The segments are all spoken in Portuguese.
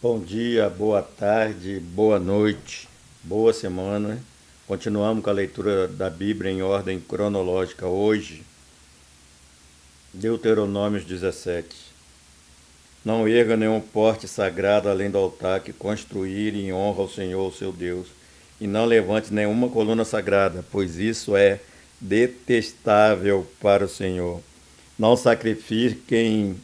Bom dia, boa tarde, boa noite, boa semana. Continuamos com a leitura da Bíblia em ordem cronológica hoje. Deuteronômio 17. Não erga nenhum porte sagrado além do altar que construir em honra ao Senhor, seu Deus, e não levante nenhuma coluna sagrada, pois isso é detestável para o Senhor. Não sacrifiquem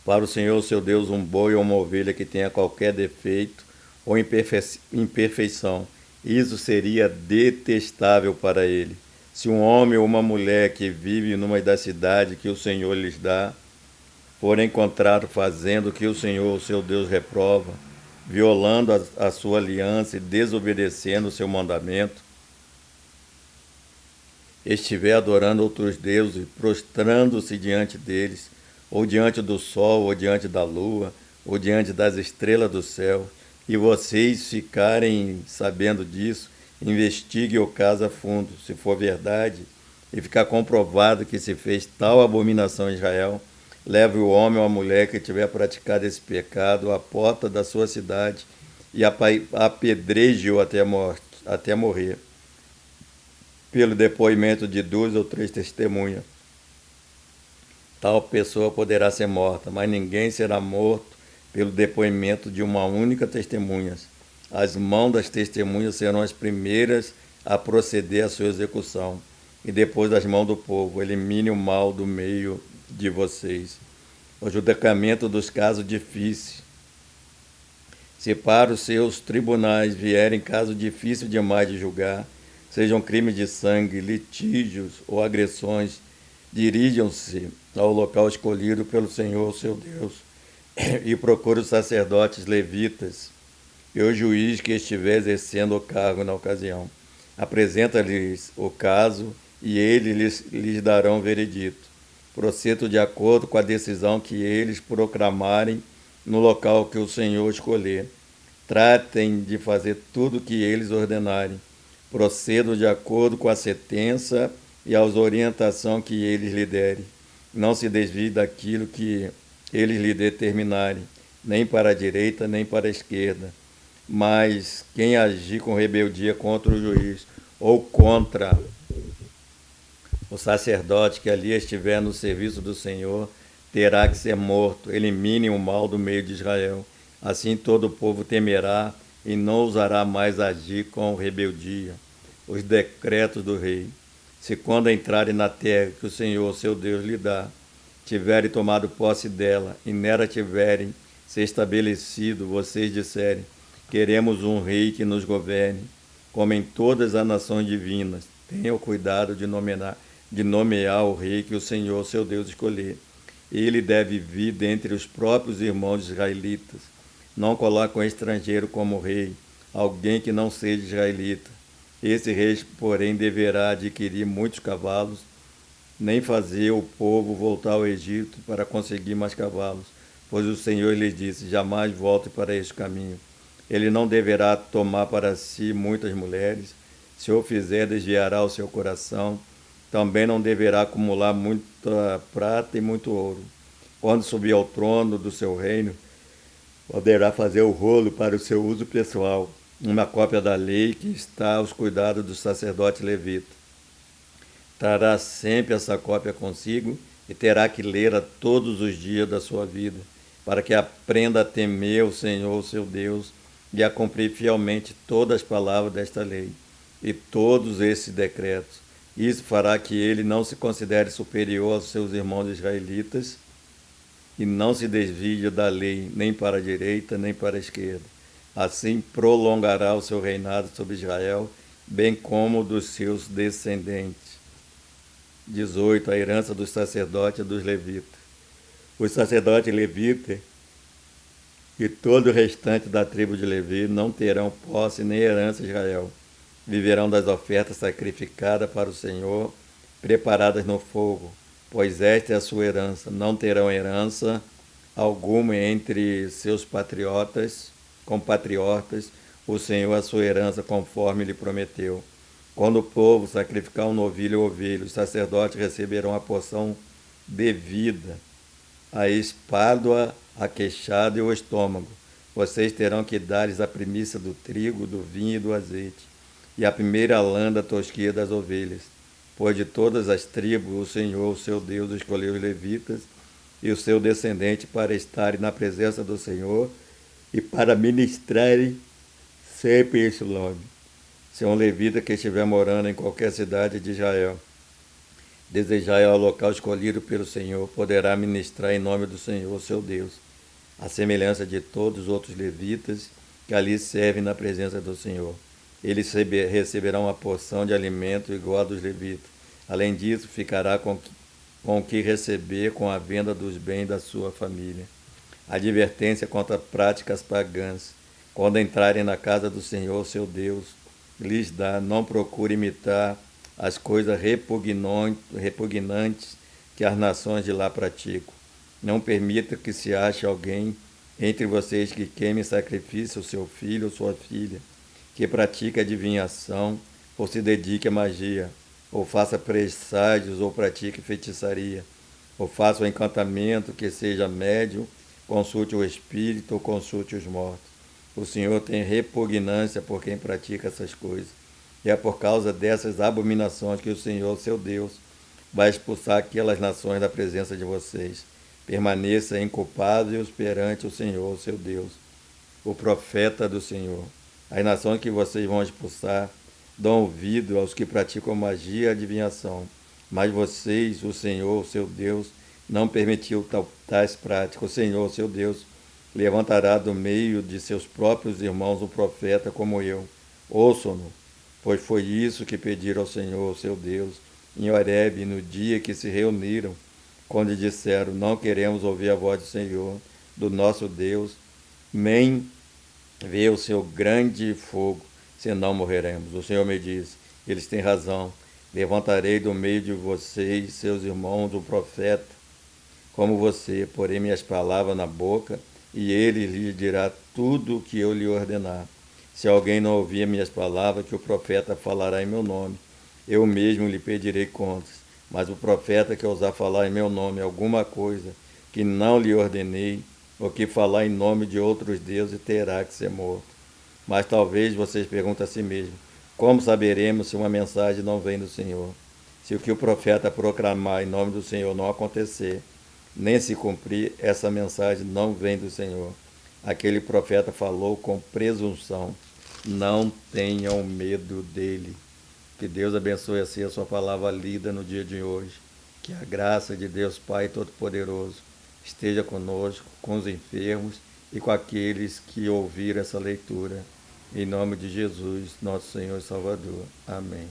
para o Senhor, seu Deus, um boi ou uma ovelha que tenha qualquer defeito ou imperfeição. Isso seria detestável para ele. Se um homem ou uma mulher que vive numa das cidades que o Senhor lhes dá, for encontrado fazendo o que o Senhor, seu Deus, reprova, violando a sua aliança e desobedecendo o seu mandamento, estiver adorando outros deuses, prostrando-se diante deles, ou diante do sol, ou diante da lua, ou diante das estrelas do céu, e vocês ficarem sabendo disso, investiguem o caso a fundo, se for verdade, e ficar comprovado que se fez tal abominação em Israel, leve o homem ou a mulher que tiver praticado esse pecado à porta da sua cidade e apedreje-o até a morte, até morrer, pelo depoimento de duas ou três testemunhas. Tal pessoa poderá ser morta, mas ninguém será morto pelo depoimento de uma única testemunha. As mãos das testemunhas serão as primeiras a proceder à sua execução, e depois as mãos do povo. Elimine o mal do meio de vocês. O julgamento dos casos difíceis. Se para os seus tribunais vierem casos difíceis demais de julgar, sejam crimes de sangue, litígios ou agressões, dirijam-se ao local escolhido pelo Senhor, seu Deus, e procure os sacerdotes levitas e o juiz que estiver exercendo o cargo na ocasião. Apresenta-lhes o caso e eles lhes darão o veredito. Procedam de acordo com a decisão que eles proclamarem no local que o Senhor escolher. Tratem de fazer tudo o que eles ordenarem. Procedam de acordo com a sentença e as orientações que eles lhe derem. Não se desvie daquilo que eles lhe determinarem, nem para a direita, nem para a esquerda. Mas quem agir com rebeldia contra o juiz ou contra o sacerdote que ali estiver no serviço do Senhor, terá que ser morto. Elimine o mal do meio de Israel. Assim todo o povo temerá e não ousará mais agir com rebeldia. Os decretos do rei. Se quando entrarem na terra que o Senhor, seu Deus, lhe dá, tiverem tomado posse dela e nela tiverem se estabelecido, vocês disserem, queremos um rei que nos governe, como em todas as nações divinas. Tenha o cuidado de nomear o rei que o Senhor, seu Deus, escolher. Ele deve vir dentre os próprios irmãos israelitas. Não coloque um estrangeiro como rei, alguém que não seja israelita. Esse rei, porém, deverá adquirir muitos cavalos, nem fazer o povo voltar ao Egito para conseguir mais cavalos, pois o Senhor lhes disse, jamais volte para este caminho. Ele não deverá tomar para si muitas mulheres, se o fizer, desviará o seu coração. Também não deverá acumular muita prata e muito ouro. Quando subir ao trono do seu reino, poderá fazer o rolo para o seu uso pessoal, uma cópia da lei que está aos cuidados do sacerdote levita. Trará sempre essa cópia consigo e terá que lê-la todos os dias da sua vida, para que aprenda a temer o Senhor, seu Deus, e a cumprir fielmente todas as palavras desta lei e todos esses decretos. Isso fará que ele não se considere superior aos seus irmãos israelitas e não se desvie da lei, nem para a direita, nem para a esquerda. Assim prolongará o seu reinado sobre Israel, bem como dos seus descendentes. 18. A herança dos sacerdotes e dos levitas. Os sacerdotes levitas e todo o restante da tribo de Levi não terão posse nem herança em Israel. Viverão das ofertas sacrificadas para o Senhor, preparadas no fogo, pois esta é a sua herança. Não terão herança alguma entre seus compatriotas, o Senhor a sua herança conforme lhe prometeu. Quando o povo sacrificar um novilho ou ovelha, os sacerdotes receberão a porção devida, a espádua a queixada e o estômago. Vocês terão que dar-lhes a primícia do trigo, do vinho e do azeite, e a primeira lã da tosquia das ovelhas. Pois de todas as tribos o Senhor, o seu Deus, escolheu os levitas e o seu descendente para estarem na presença do Senhor e para ministrarem sempre esse nome. Se um levita que estiver morando em qualquer cidade de Israel desejar ir ao local escolhido pelo Senhor, poderá ministrar em nome do Senhor, seu Deus, à semelhança de todos os outros levitas que ali servem na presença do Senhor. Eles receberão uma porção de alimento igual a dos levitas. Além disso, ficará com o que receber com a venda dos bens da sua família. Advertência contra práticas pagãs. Quando entrarem na casa do Senhor, seu Deus, lhes dá, não procure imitar as coisas repugnantes que as nações de lá praticam. Não permita que se ache alguém entre vocês que queime sacrifício ao seu filho ou sua filha, que pratique adivinhação, ou se dedique à magia, ou faça presságios, ou pratique feitiçaria, ou faça um encantamento, que seja médium, consulte o espírito ou consulte os mortos. O Senhor tem repugnância por quem pratica essas coisas. E é por causa dessas abominações que o Senhor, seu Deus, vai expulsar aquelas nações da presença de vocês. Permaneça inculpados perante o Senhor, seu Deus, o profeta do Senhor. As nações que vocês vão expulsar dão ouvido aos que praticam magia e adivinhação. Mas vocês, o Senhor, seu Deus, não permitiu tais práticas. O Senhor, seu Deus, levantará do meio de seus próprios irmãos um profeta como eu. Ouçam-no, pois foi isso que pediram ao Senhor, seu Deus, em Horebe, no dia que se reuniram, quando disseram: não queremos ouvir a voz do Senhor, do nosso Deus, nem ver o seu grande fogo, senão morreremos. O Senhor me disse: eles têm razão. Levantarei do meio de vocês, seus irmãos, um profeta como você, porém minhas palavras na boca, e ele lhe dirá tudo o que eu lhe ordenar. Se alguém não ouvir minhas palavras, que o profeta falará em meu nome, eu mesmo lhe pedirei contas. Mas o profeta que ousar falar em meu nome alguma coisa que não lhe ordenei, ou que falar em nome de outros deuses, terá que ser morto. Mas talvez vocês perguntem a si mesmos: como saberemos se uma mensagem não vem do Senhor? Se o que o profeta proclamar em nome do Senhor não acontecer, nem se cumprir, essa mensagem não vem do Senhor. Aquele profeta falou com presunção. Não tenham medo dele. Que Deus abençoe assim a sua palavra lida no dia de hoje. Que a graça de Deus Pai Todo-Poderoso esteja conosco, com os enfermos e com aqueles que ouviram essa leitura. Em nome de Jesus, nosso Senhor e Salvador. Amém.